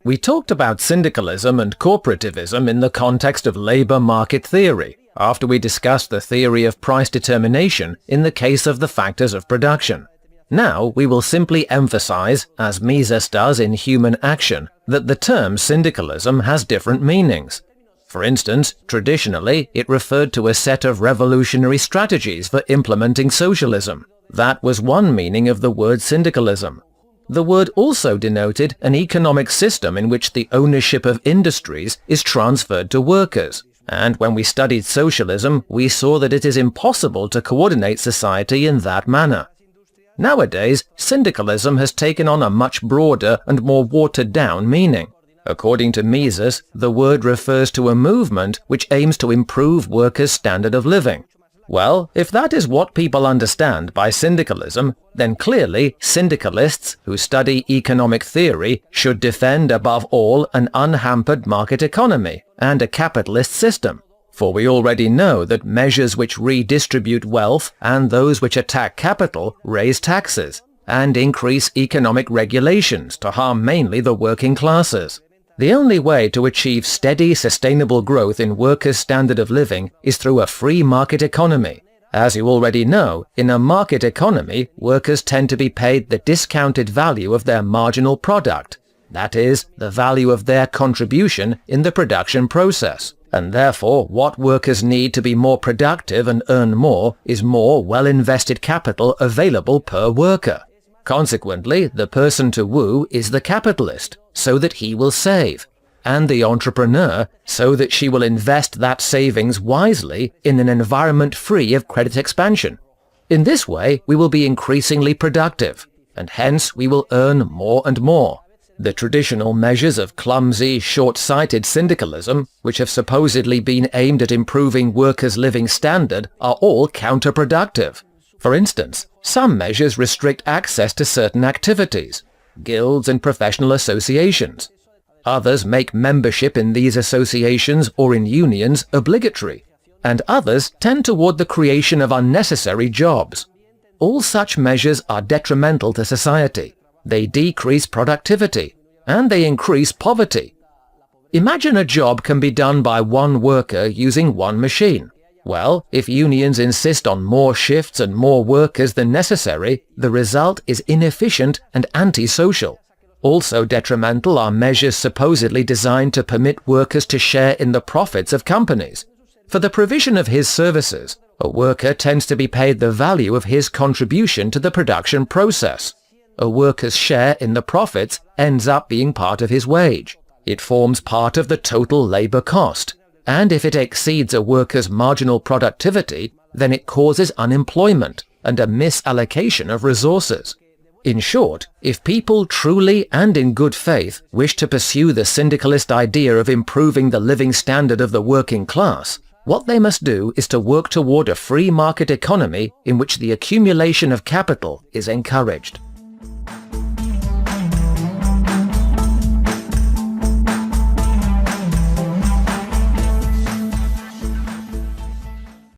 We talked about syndicalism and corporativism in the context of labor market theory, after we discussed the theory of price determination in the case of the factors of production. Now we will simply emphasize, as Mises does in Human Action, that the term syndicalism has different meanings. For instance, traditionally, it referred to a set of revolutionary strategies for implementing socialism. That was one meaning of the word syndicalism. The word also denoted an economic system in which the ownership of industries is transferred to workers. And when we studied socialism, we saw that it is impossible to coordinate society in that manner. Nowadays, syndicalism has taken on a much broader and more watered-down meaning. According to Mises, the word refers to a movement which aims to improve workers' standard of living. Well, if that is what people understand by syndicalism, then clearly syndicalists who study economic theory should defend above all an unhampered market economy and a capitalist system. For we already know that measures which redistribute wealth and those which attack capital raise taxes and increase economic regulations to harm mainly the working classes. The only way to achieve steady, sustainable growth in workers' standard of living is through a free market economy. As you already know, in a market economy, workers tend to be paid the discounted value of their marginal product, that is, the value of their contribution in the production process. And therefore, what workers need to be more productive and earn more is more well-invested capital available per worker. Consequently, the person to woo is the capitalist, so that he will save, and the entrepreneur, so that she will invest that savings wisely in an environment free of credit expansion. In this way, we will be increasingly productive, and hence we will earn more and more. The traditional measures of clumsy, short-sighted syndicalism, which have supposedly been aimed at improving workers' living standard, are all counterproductive. For instance, some measures restrict access to certain activities, guilds and professional associations. Others make membership in these associations or in unions obligatory, and others tend toward the creation of unnecessary jobs. All such measures are detrimental to society. They decrease productivity, and they increase poverty. Imagine a job can be done by one worker using one machine. Well, if unions insist on more shifts and more workers than necessary, the result is inefficient and antisocial. Also detrimental are measures supposedly designed to permit workers to share in the profits of companies. For the provision of his services, a worker tends to be paid the value of his contribution to the production process. A worker's share in the profits ends up being part of his wage. It forms part of the total labor cost. And if it exceeds a worker's marginal productivity, then it causes unemployment and a misallocation of resources. In short, if people truly and in good faith wish to pursue the syndicalist idea of improving the living standard of the working class, what they must do is to work toward a free market economy in which the accumulation of capital is encouraged.